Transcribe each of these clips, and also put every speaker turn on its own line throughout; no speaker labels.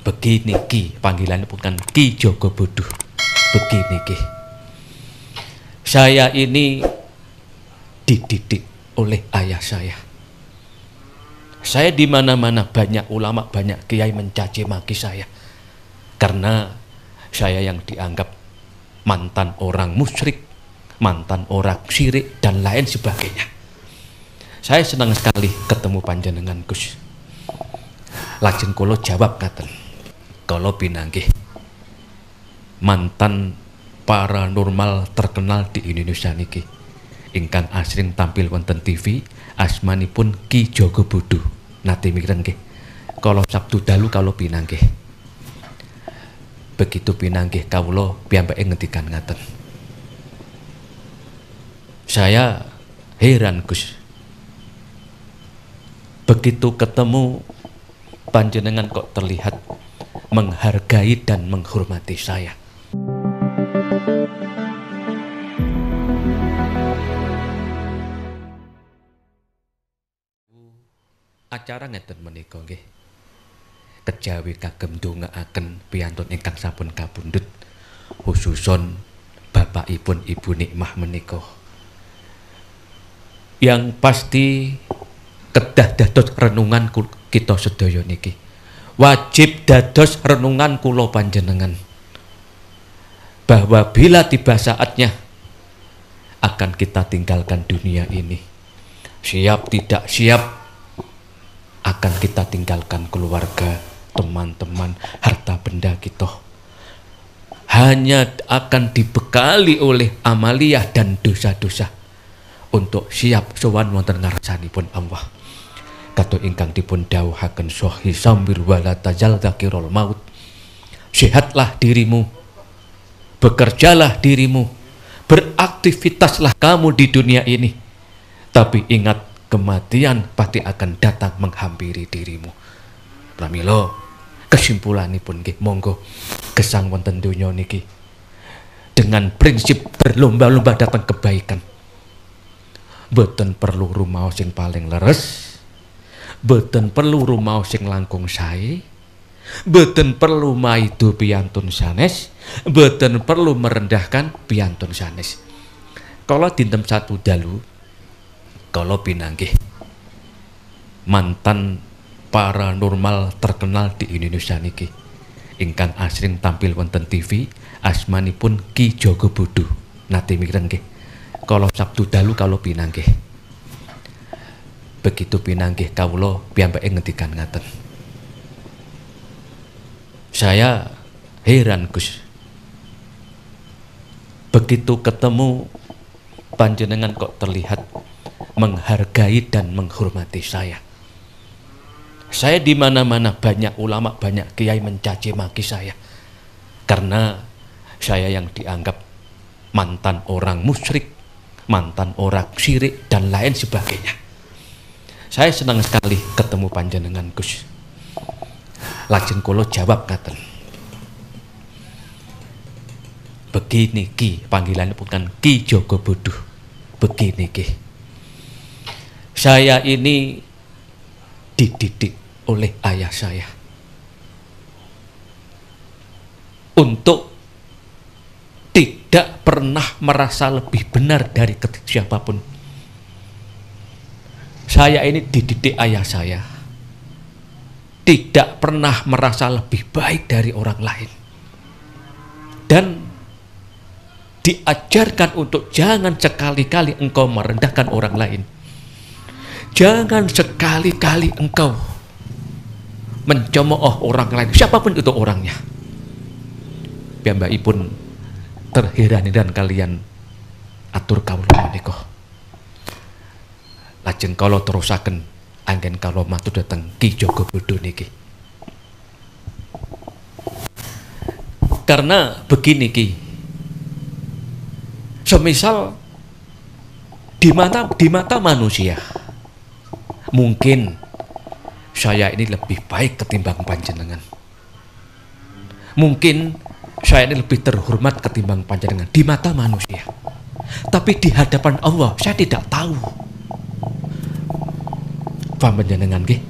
Begini Ki, panggilannya bukan Ki Jogobodo. Begini Ki, saya ini dididik oleh ayah saya. Saya di mana-mana banyak ulama, banyak kiai mencaci maki saya karena saya yang dianggap mantan orang musyrik, mantan orang syirik dan lain sebagainya. Saya senang sekali ketemu panjenengan Gus. Lajeng kula jawab ngaten, kula pinanggih mantan paranormal terkenal di Indonesia niki ingkang asring tampil wonten TV, asmanipun Ki Jogobodo. Nate mikiren nggih, kala Sabtu dalu kala pinanggih. Begitu pinanggih kawula piyambake ngendikan ngaten. Saya heran Gus. Begitu ketemu panjenengan kok terlihat menghargai dan menghormati saya. Acara ngeten menika nggih. Kejawi kagem ndongaaken piyantun ingkang sampun kapundhut, khususon bapakipun Ibu Nikmah menika. Yang pasti kedah dados renungan kita sedaya niki. Wajib dados renungan kula panjenengan. Bahwa bila tiba saatnya akan kita tinggalkan dunia ini. Siap tidak siap akan kita tinggalkan keluarga, teman-teman, harta benda kita. Hanya akan dibekali oleh amaliyah dan dosa-dosa untuk siap sowan wonten ngarsanipun Allah. Kato ingkang dipun dawuhaken sahih samir wala tajal dzakirul maut. Sehatlah dirimu, bekerjalah dirimu, beraktivitaslah kamu di dunia ini. Tapi ingat, kematian pasti akan datang menghampiri dirimu. Pramila kesimpulanipun nggih monggo gesang wonten donya niki dengan prinsip berlomba-lomba datang kebaikan. Boten perlu rumaos sing paling leres, boten perlu rumaos sing langkung sae, boten perlu maido piyantun sanes, boten perlu merendahkan piyantun sanes. Kala dinten satu dalu kala pinanggih mantan paranormal terkenal di Indonesia niki ingkang asring tampil wonten TV, asmanipun Ki Jogobodo. Nate mikiren nggih, kala Sabtu dalu kala pinanggih. Begitu pinanggih kawula piyambake ngendikan ngaten. Saya heran Gus. Begitu ketemu panjenengan kok terlihat menghargai dan menghormati saya. Saya di mana-mana banyak ulama, banyak kiai mencaci maki saya karena saya yang dianggap mantan orang musyrik, mantan orang syirik dan lain sebagainya. Saya senang sekali ketemu panjenengan Gus. Lajeng kula jawab ngaten. Begini Ki, panggilannya bukan Ki Jogobodo. Begini Ki, saya ini dididik oleh ayah saya untuk tidak pernah merasa lebih benar dari siapapun. Saya ini dididik ayah saya tidak pernah merasa lebih baik dari orang lain dan diajarkan untuk jangan sekali-kali engkau merendahkan orang lain. Jangan sekali-kali engkau mencemooh orang lain, siapapun itu orangnya. Piyambakipun terheran-heran kalian atur kawula menika. Lajeng kala terusaken anggen kala matur dhateng Ki Jogobodo niki. Karena begini Ki, semisal di mata manusia mungkin saya ini lebih baik ketimbang panjenengan. Mungkin saya ini lebih terhormat ketimbang panjenengan di mata manusia. Tapi di hadapan Allah saya tidak tahu. Paham panjenengan nggih?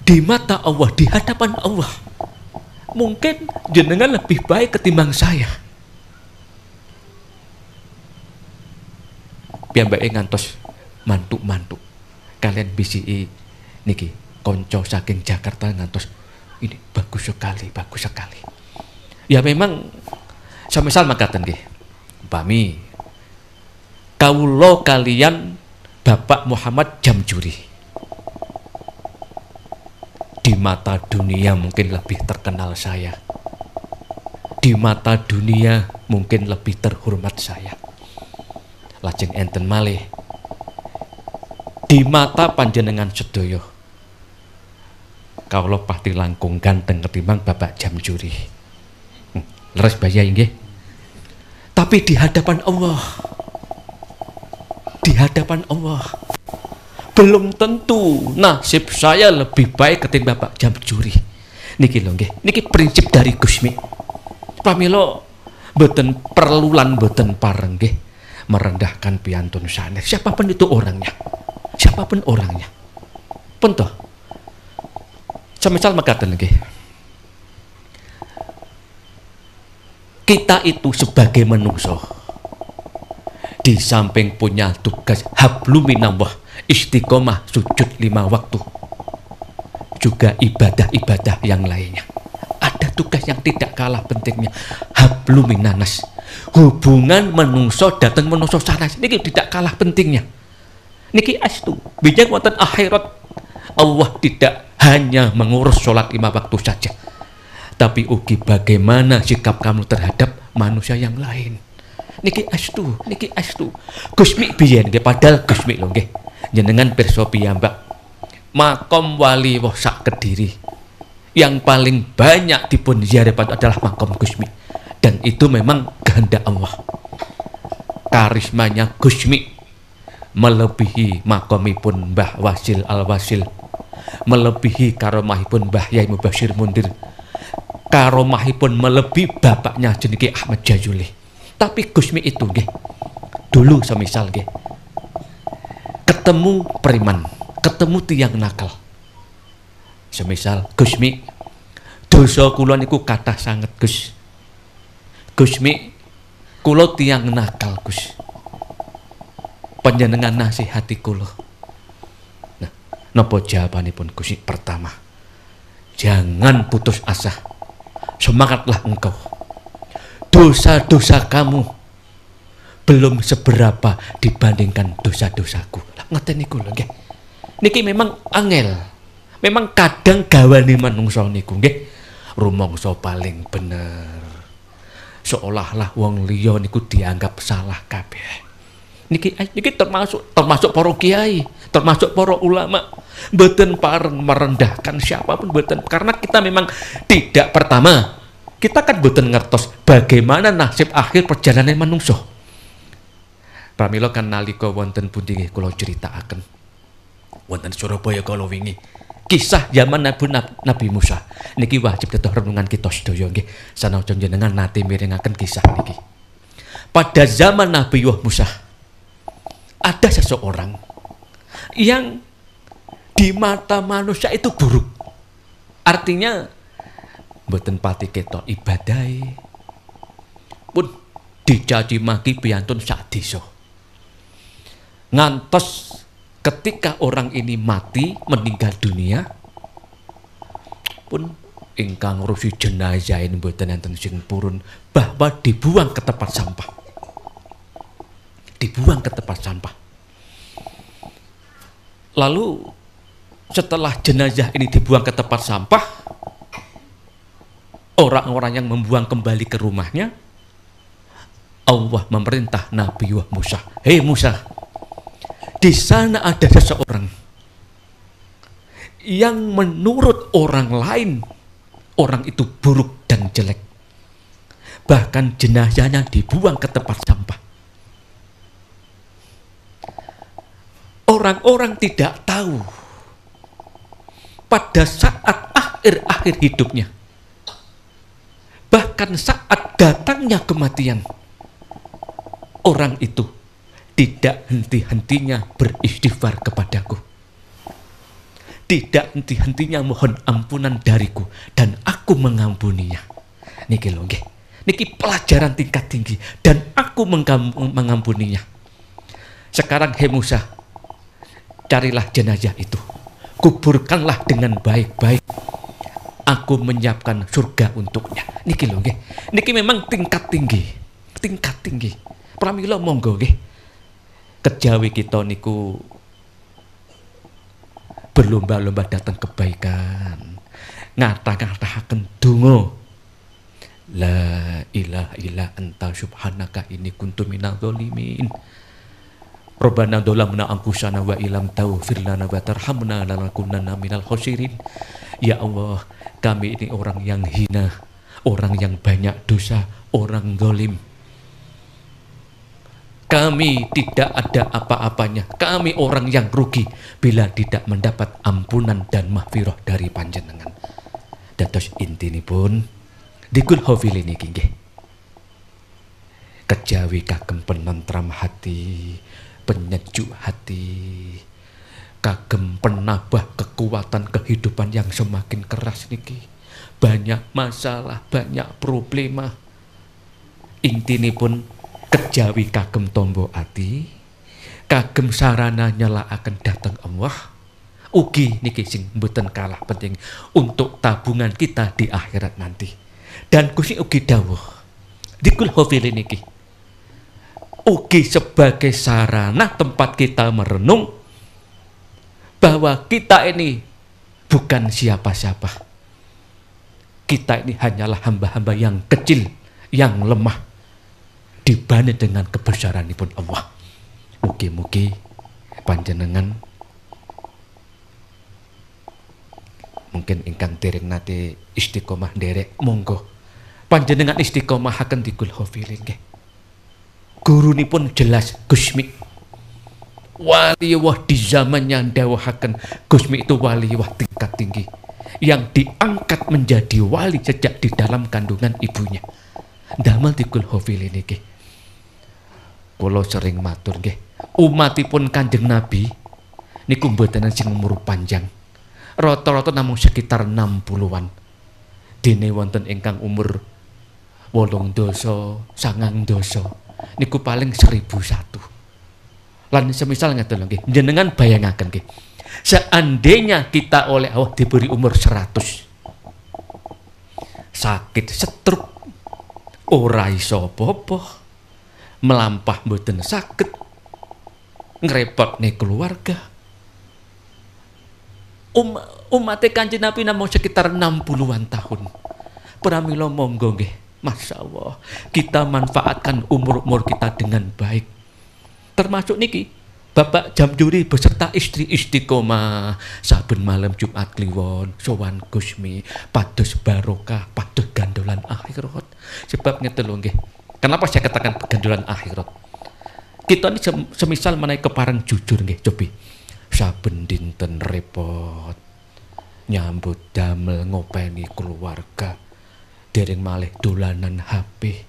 Di mata Allah, di hadapan Allah mungkin jenengan lebih baik ketimbang saya. Piyambake ngantos mantuk-mantuk. Kalian bisi niki konco saking Jakarta ngantos ini bagus sekali, bagus sekali. Ya memang semisal makaten nggih. Umpami kawula kalian Bapak Muhammad Jamjuri di mata dunia mungkin lebih terkenal saya. Di mata dunia mungkin lebih terhormat saya. Lajeng enten malih di mata panjenengan sedaya kawula pasti langkung ganteng ketimbang Bapak Jamjuri. Leres baya nggih. Tapi di hadapan Allah, di hadapan Allah belum tentu nasib saya lebih baik ketimbang Bapak Jamjuri. Niki lho nggih, niki prinsip dari Gusmi. Pramila mboten perlulan mboten pareng nggih merendahkan piantun sanes. Siapapun itu orangnya. Siapapun orangnya. Pun toh. Semisal mekaten nggih. Kita itu sebagai manusia di samping punya tugas hablum minallah, istiqomah sujud 5 waktu, juga ibadah-ibadah yang lainnya. Ada tugas yang tidak kalah pentingnya, hablum minanas, hubungan menungso datang menungso sanes niki tidak kalah pentingnya. Niki astu bijak wonten akhirat Allah tidak hanya mengurus sholat 5 waktu saja, tapi ugi bagaimana sikap kamu terhadap manusia yang lain. Niki astu, niki astu. Gusmi biyen nggih, padahal Gusmi lho nggih. Jenengan pirsa piyambak. Makom wali wah sak Kediri yang paling banyak dipun ziarah adalah makom Gusmi. Dan itu memang kehendak Allah. Karismanya Gusmi melebihi makomipun Mbah Wasil Al-Wasil, melebihi karomahipun Mbah Yai Mubashir Mundir, karomahipun melebihi bapaknya jeniki Ahmad Jayuli. Tapi Gusmi itu nggih, dulu semisal nggih ketemu preman, ketemu tiang nakal. Semisal Gusmi, dosa kula niku kathah sanget Gus. Gusmi, kula tiang nakal Gus. Panjenengan nasihati kula. Nah, napa jawabanipun Gusmi? Pertama, jangan putus asa. Semangatlah engkau. Dosa-dosa kamu belum seberapa dibandingkan dosa-dosaku. Lah ngeten niku lho nggih. Niki memang angel. Memang kadang gawane manungsa niku nggih rumangsa paling bener. Seolah-olah wong liya niku dianggap salah kabeh. Niki termasuk para kiai, termasuk para ulama. Mboten pareng merendahkan siapapun, mboten, karena kita memang tidak, pertama kita kan mboten ngertos bagaimana nasib akhir perjalanan manungsa. Pramila kan nalika wonten pundi nggih kula critakaken. Wonten Surabaya kala wingi. Kisah zaman Nabi Musa. Niki wajib dados renungan kita sedaya nggih. Sanajan jenengan nate mirengaken kisah niki. Pada zaman Nabi Musa ada seseorang yang di mata manusia itu buruk. Artinya mboten pati ketok ibadahi, pun dicaci maki piantun sak desa. Ngantos ketika orang ini mati, meninggal dunia, pun ingkang ngurusi jenazah ini mboten enten sing purun, bahwa dibuang ke tempat sampah. Dibuang ke tempat sampah. Lalu setelah jenazah ini dibuang ke tempat sampah, orang-orang yang membuang kembali ke rumahnya, Allah memerintah Nabi Musa, "Hei Musa, di sana ada seseorang yang menurut orang lain, orang itu buruk dan jelek. Bahkan jenazahnya dibuang ke tempat sampah. Orang-orang tidak tahu pada saat akhir-akhir hidupnya, bahkan saat datangnya kematian, orang itu tidak henti-hentinya beristighfar kepadaku. tidak henti-hentinya mohon ampunan dariku dan aku mengampuninya. Niki lho nggih. Niki pelajaran tingkat tinggi dan aku mengampuninya. Sekarang he Musa, carilah jenazah itu. Kuburkanlah dengan baik-baik. Aku menyiapkan surga untuknya. Niki lho nggih. Niki memang tingkat tinggi. Tingkat tinggi. Pramila monggo nggih. Kejawi kita niku berlomba-lomba datang kebaikan. Ngata-ngatahaken donga. La ilaha illa anta subhanaka inni kuntu minadz dzalimin. Rabbana dzalamna anfusana wa illam taghfir lana wa tarhamna lanakunanna minal khosirin. Ya Allah, kami ini orang yang hina, orang yang banyak dosa, orang zalim. Kami tidak ada apa-apanya. Kami orang yang rugi bila tidak mendapat ampunan dan mahfirah dari panjenengan. Dados intinipun dikul hofili niki nggih. Kejawi kagem penentram hati, penyejuk hati, kagem penambah kekuatan kehidupan yang semakin keras niki. Banyak masalah, banyak problema. Intinipun kejawi kagem tombo ati, kagem sarana nyela akan datang Allah. Ugi niki sing mboten kalah penting untuk tabungan kita di akhirat nanti. Dan Gusti ugi dawuh dikul hofili niki ugi sebagai sarana tempat kita merenung bahwa kita ini bukan siapa-siapa. Kita ini hanyalah hamba-hamba yang kecil, yang lemah dibanding dengan kebesaranipun Allah. Mugi-mugi panjenengan mungkin ingkang dereng nate istiqomah derek monggo panjenengan istiqomahaken dikul hofilin nggih. Gurunipun jelas Gusmi. Waliwah di zamannya dawuhaken Gusmi itu waliwah tingkat tinggi yang diangkat menjadi wali sejak di dalam kandungan ibunya. Damel dikul hofilin nggih. Kula sering matur nggih, umatipun Kanjeng Nabi niku mboten sing umur panjang. Rata-rata namung sekitar 60-an. Dene wonten ingkang umur 8 doso, 9 doso. Niku paling 1001. Lan semisal ngeten nggih, jenengan bayangaken nggih. Seandainya kita oleh Allah diberi umur 100. Sakit stroke, ora iso apa-apa. Melampah mboten saged. Ngrepotne keluarga. Umat Kanjeng Nabi namung sekitar 60-an tahun. Pramila monggo nggih. Masya Allah, kita manfaatkan umur-umur kita dengan baik. Termasuk niki, Bapak Jamjuri beserta istri istiqomah saben malam Jumat Kliwon, sowan Gusmi, pados barokah, pados gandolan akhirat. Sebab ngeten lho nggih. Kenapa saya katakan gandolan akhirat? Kita ini semisal menawi kepareng jujur nggih, cobi. Saben dinten repot nyambut damel ngopeni keluarga. Dereng malih dolanan HP.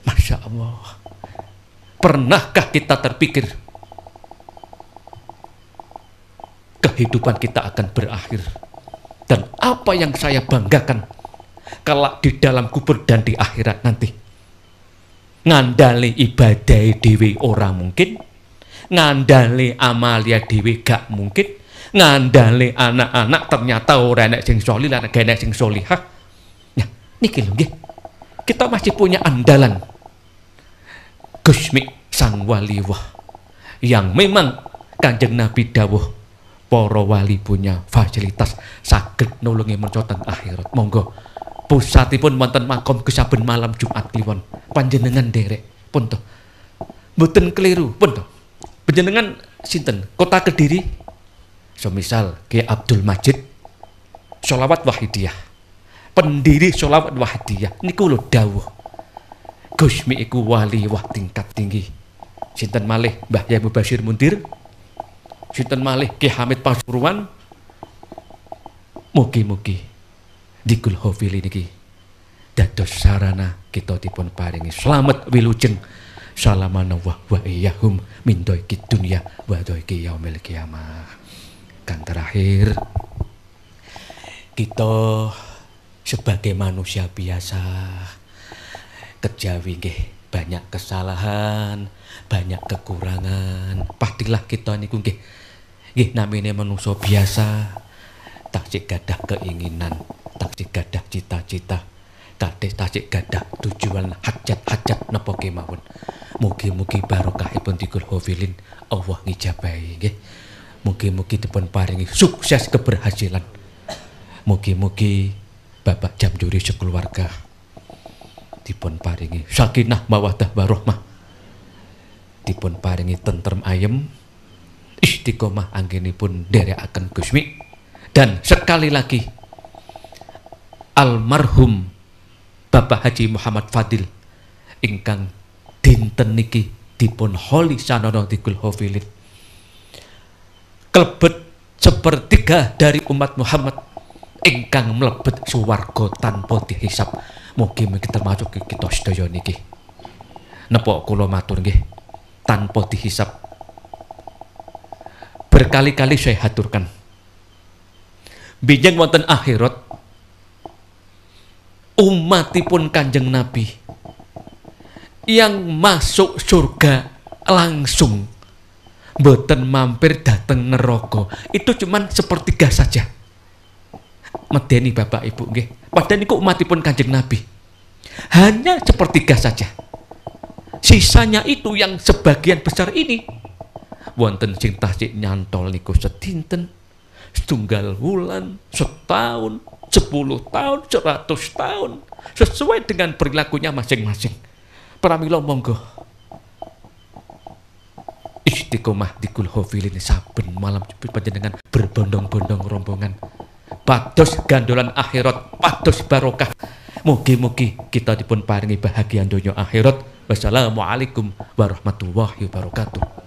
Masya Allah. Pernahkah kita terpikir kehidupan kita akan berakhir? Dan apa yang saya banggakan kalau di dalam kubur dan di akhirat nanti? Ngandali ibadah dewi ora mungkin, ngandali amalia dewi gak mungkin, ngandali anak-anak ternyata ora enek sing solih lan gak enek sing solihah. Niki lho nggih. Kita masih punya andalan Gusmi sang waliwah yang memang Kanjeng Nabi dawuh para wali punya fasilitas saged nulungi menca teng akhirat. Monggo pusatipun wonten makom saben malam Jumat Kliwon. Panjenengan derek pun to. Mboten keliru pun to. Panjenengan sinten? Kota Kediri. Semisal Kiai Abdul Majid Sholawat Wahidiyah. Pendiri Sholawat Wahidiyah niku lho dawuh Gusmi iku wali wah tingkat tinggi. Sinten malih Mbah Yai Mubashir Muntir, sinten malih Ki Hamid Pasuruan. Mugi-mugi dikul hofili niki dados sarana kita dipun paringi slamet wilujeng salamana wa iyyahum min dhaiki dunya wa dhaiki yaumil qiyamah. Kang terakhir, kita sebagai manusia biasa kejawi nggih banyak kesalahan, banyak kekurangan. Pastilah kita niku nggih namine manusia biasa, taksih gadah keinginan, taksih gadah cita-cita, taksih gadah tujuan hajat-hajat napa kemawon. Mugi-mugi barokahipun dikul hofilin Allah ngijabahi nggih. Mugi-mugi dipun paringi sukses keberhasilan. Mugi-mugi Bapak Jamjuri sekeluarga dipun paringi sakinah mawaddah warahmah, dipun paringi tentrem ayem, istiqomah anggenipun nderekaken Gusmi. Dan sekali lagi almarhum Bapak Haji Muhammad Fadil ingkang dinten niki dipun holi sanana dikul hofilin klebet sepertiga dari umat Muhammad ingkang mlebet suwarga tanpa dihisab. Mugi-mugi termasuk kita sedaya niki. Napa kula matur nggih, tanpa dihisab. Berkali-kali saya haturkan. Bijeng wonten akhirat umatipun Kanjeng Nabi yang masuk surga langsung, mboten mampir dateng neraka, itu cuman sepertiga saja. Medeni Bapak Ibu nggih. Padahal niku umatipun Kanjeng Nabi. Hanya sepertiga saja. Sisanya itu yang sebagian besar ini wonten sing tasik nyantol niku sedinten, setunggal wulan, setahun, 10 tahun, 100 tahun, sesuai dengan perilakunya masing-masing. Pramila monggo istiqomah dikul hofilin saben malam panjenengan berbondong-bondong rombongan pados gandolan akhirat, pados barokah. Mugi-mugi kita dipun paringi bahagia donya akhirat. Wassalamualaikum warahmatullahi wabarakatuh.